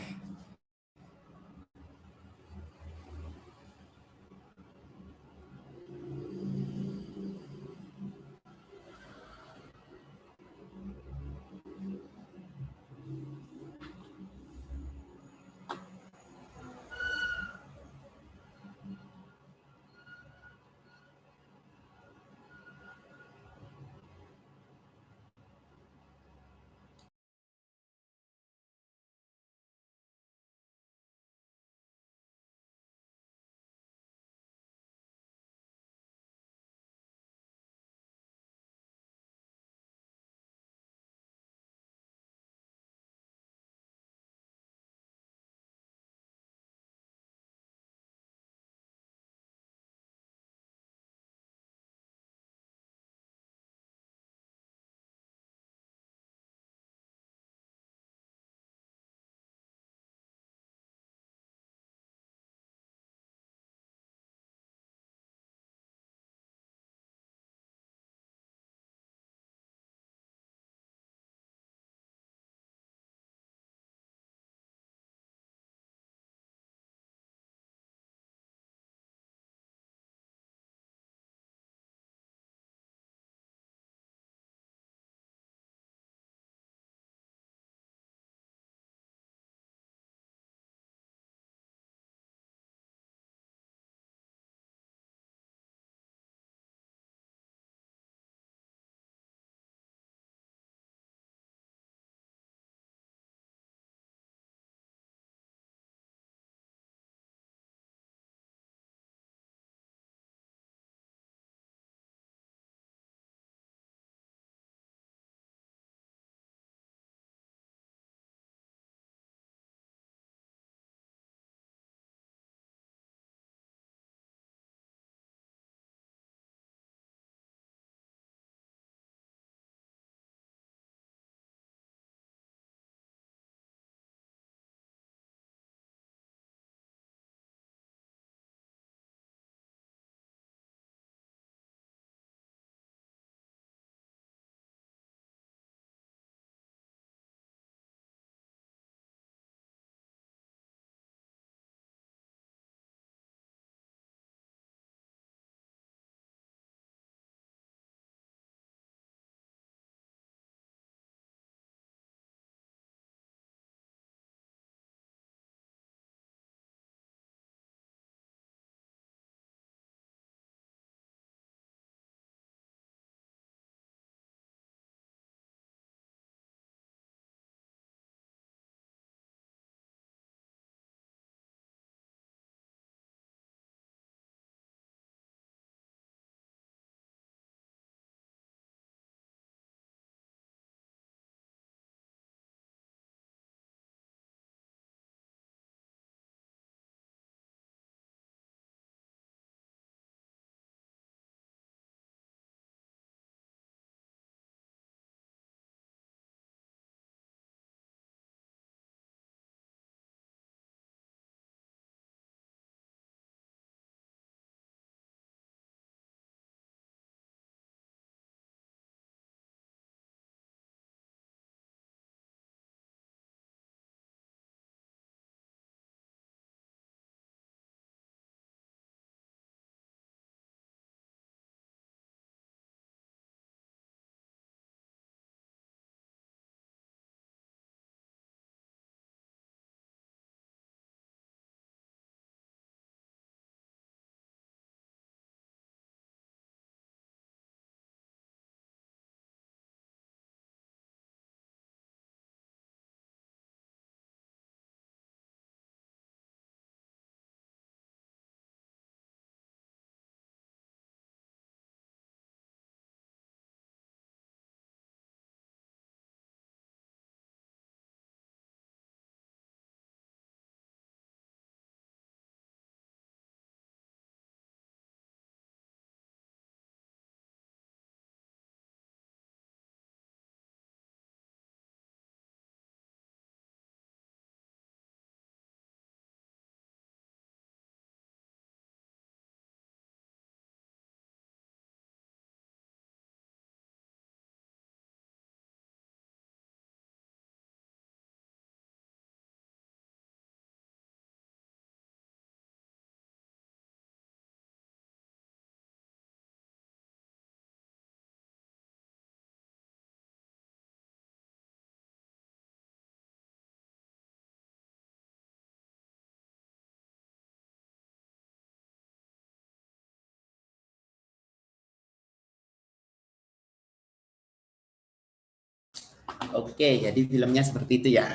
Oke, jadi filmnya seperti itu ya,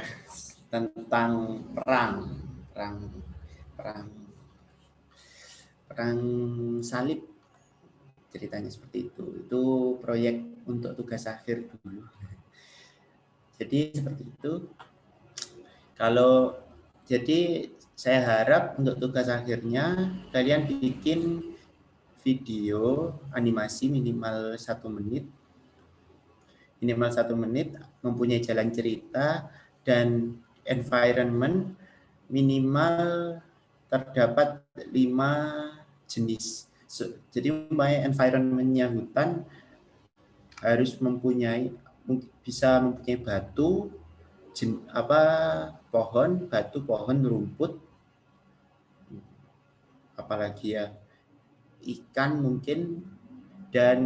tentang perang perang salib, ceritanya seperti itu. Itu proyek untuk tugas akhir dulu. Jadi seperti itu. Kalau jadi saya harap untuk tugas akhirnya kalian bikin video animasi minimal 1 menit, mempunyai jalan cerita dan environment minimal terdapat 5 jenis. Jadi umpamanya environment-nya hutan harus bisa mempunyai batu, pohon, rumput, apalagi ya, ikan mungkin, dan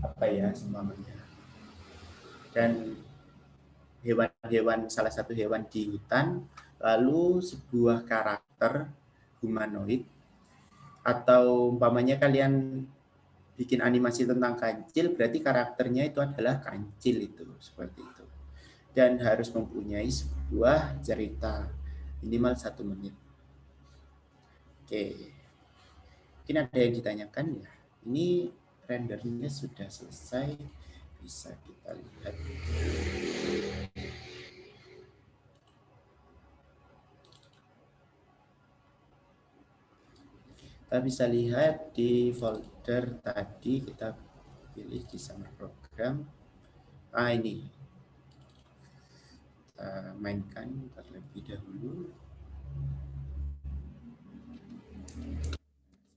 apa ya semuanya, dan salah satu hewan di hutan, lalu sebuah karakter humanoid, atau umpamanya kalian bikin animasi tentang kancil, berarti karakternya itu adalah kancil, itu seperti itu. Dan harus mempunyai sebuah cerita minimal 1 menit. Oke, mungkin ada yang ditanyakan ya. Ini rendernya sudah selesai, bisa kita lihat. Kita bisa lihat di folder tadi, kita pilih di summer program. Ini kita mainkan terlebih dahulu.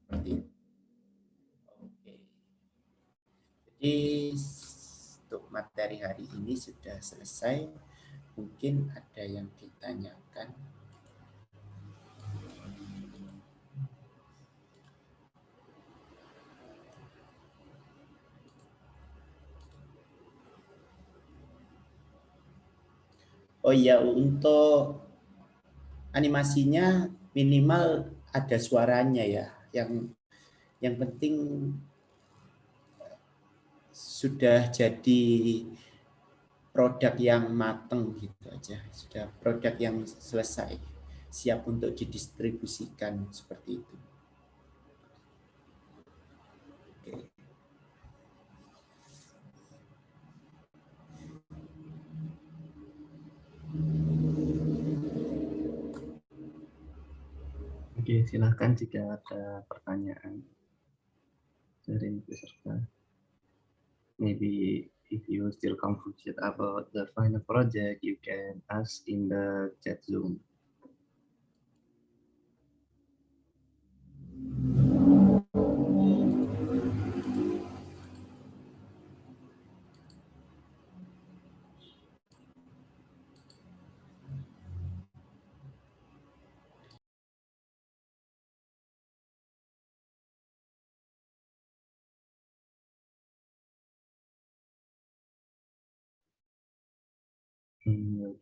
Seperti itu. Oke. Jadi untuk materi hari ini sudah selesai. Mungkin ada yang ditanyakan. Oh iya, untuk animasinya minimal ada suaranya ya. Yang penting sudah jadi produk yang mateng gitu aja. Sudah produk yang selesai, siap untuk didistribusikan seperti itu. Oke. Oke, silahkan jika ada pertanyaan dari peserta. Maybe if you still confused about the final project, you can ask in the chat Zoom.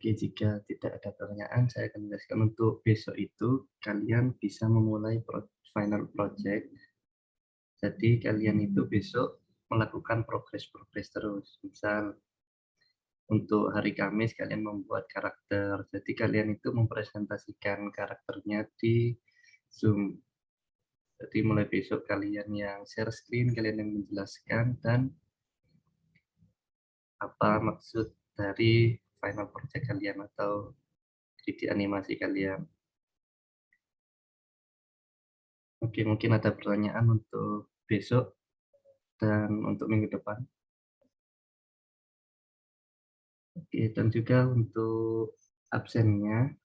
Oke, jika tidak ada pertanyaan, saya akan menjelaskan untuk besok itu kalian bisa memulai final project. Jadi kalian itu besok melakukan progres terus. Misal untuk hari Kamis kalian membuat karakter. Jadi kalian itu mempresentasikan karakternya di Zoom. Jadi mulai besok kalian yang share screen, kalian yang menjelaskan dan apa maksud dari final project kalian atau 3D animasi kalian. Oke, mungkin ada pertanyaan untuk besok dan untuk minggu depan. Oke, dan juga untuk absennya.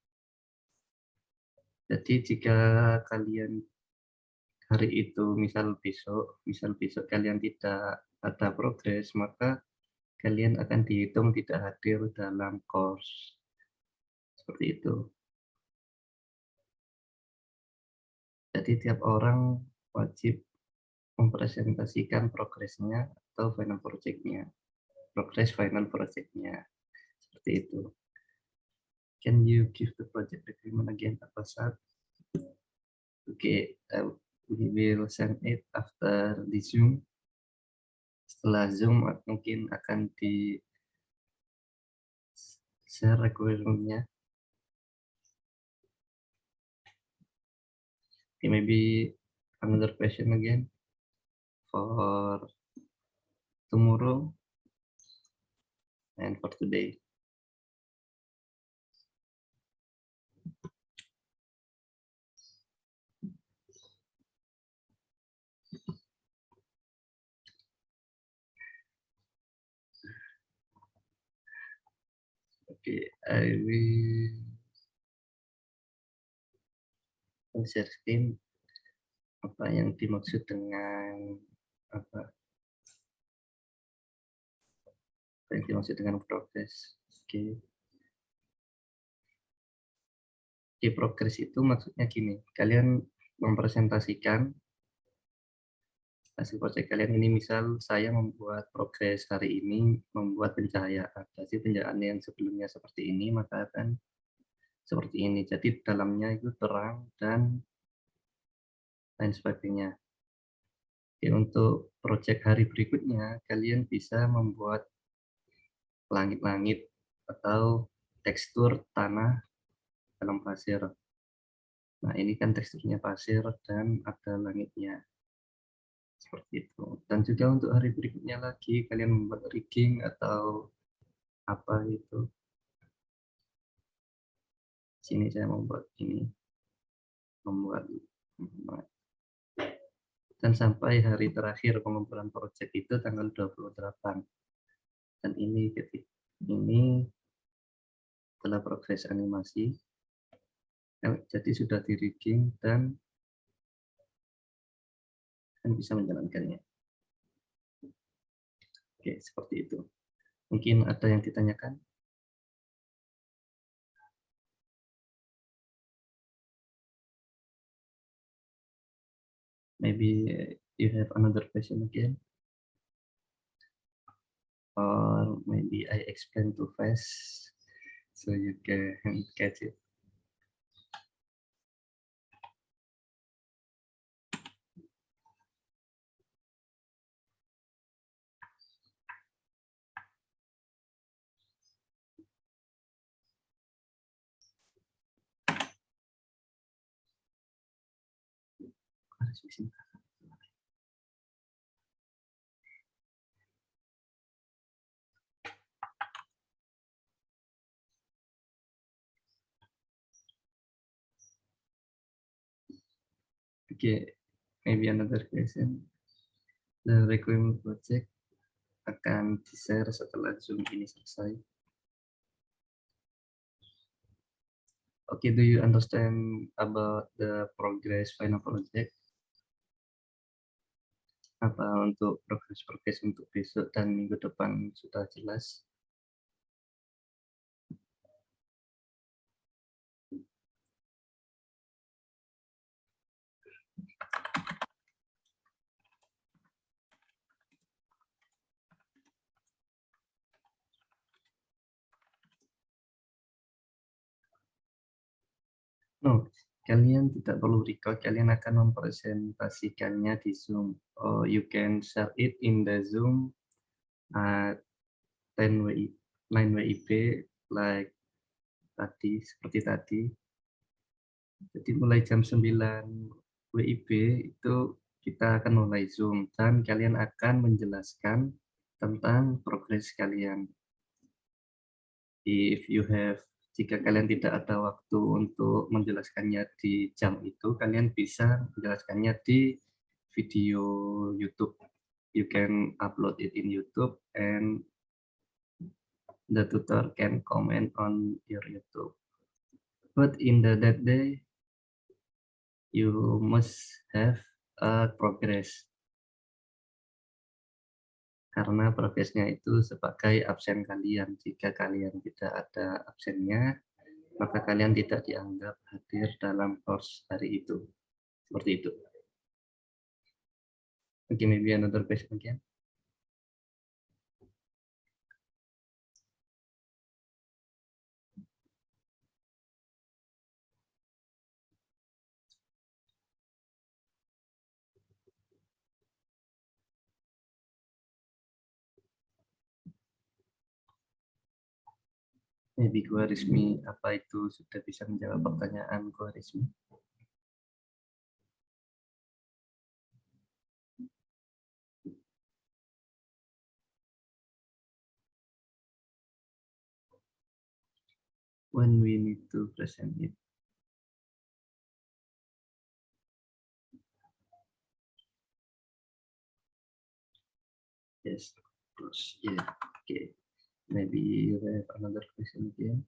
Jadi jika kalian hari itu, misal besok kalian tidak ada progres, maka kalian akan dihitung tidak hadir dalam course. Seperti itu. Jadi tiap orang wajib mempresentasikan progresnya atau final project-nya. Progress final project-nya. Seperti itu. Can you give the project agreement again, Abasad? Okay, we will send it after the Zoom. Setelah Zoom mungkin akan di share requirement-nya. Okay, maybe another question again for tomorrow and for today. Okay, I will share screen apa yang dimaksud dengan apa yang dimaksud dengan progres. Oke. Di progres itu maksudnya gini, kalian mempresentasikan hasil proyek kalian ini. Misal saya membuat progres hari ini, membuat pencahayaan. Hasil pencahayaan yang sebelumnya seperti ini, maka akan seperti ini. Jadi dalamnya itu terang dan lain sebagainya. Oke, untuk proyek hari berikutnya, kalian bisa membuat langit-langit atau tekstur tanah dalam pasir. Nah, ini kan teksturnya pasir dan ada langitnya. Seperti itu. Dan juga untuk hari berikutnya lagi, kalian membuat rigging atau apa itu. Sini saya membuat ini. Membuat. Dan sampai hari terakhir pengumpulan proyek itu tanggal 28. Dan ini adalah progres animasi. Jadi sudah di rigging dan bisa menjalankannya. Oke, seperti itu. Mungkin ada yang ditanyakan? Maybe you have another question again? Or maybe I explain too fast so you can catch it. Okay, maybe another question. The requirement project akan di-share setelah Zoom ini selesai. Okay, do you understand about the progress final project? Apa untuk progres untuk besok dan minggu depan sudah jelas? No, kalian tidak perlu record, kalian akan mempresentasikannya di Zoom. You can share it in the Zoom at 10 WI, 9 WIB, like tadi, seperti tadi. Jadi mulai jam 9 WIB itu kita akan mulai Zoom, dan kalian akan menjelaskan tentang progres kalian. If you have Jika kalian tidak ada waktu untuk menjelaskannya di jam itu, kalian bisa menjelaskannya di video YouTube. You can upload it in YouTube and the tutor can comment on your YouTube. But in that day, you must have a progress. Karena progresnya itu sebagai absen kalian. Jika kalian tidak ada absennya, maka kalian tidak dianggap hadir dalam course hari itu. Seperti itu. Okay, maybe another question again. Maybe Khwarizmi, apa itu sudah bisa menjawab pertanyaan Khwarizmi? When we need to present it. Yes, of course. Yeah. Okay. Maybe you have another question again.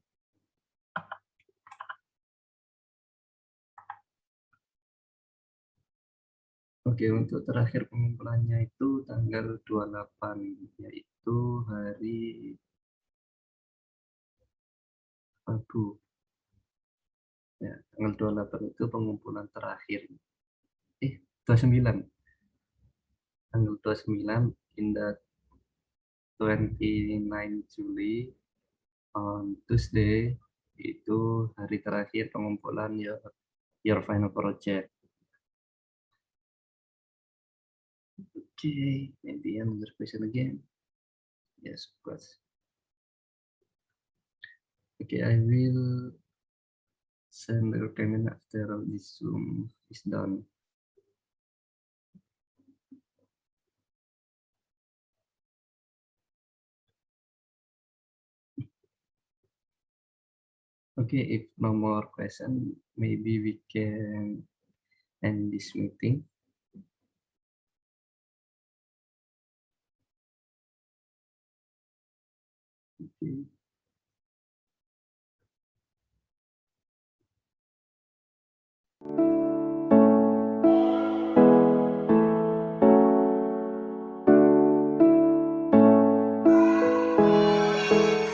Oke, untuk terakhir pengumpulannya itu tanggal 28, yaitu hari Rabu. Ya, tanggal 28 itu pengumpulan terakhir. 29. Tanggal 29 in the 29 Juli on Tuesday itu hari terakhir pengumpulan your final project. Okay, maybe another question again. Yes, of course. Okay, I will send the payment after this Zoom is done. Okay, if no more question, maybe we can end this meeting. Okay.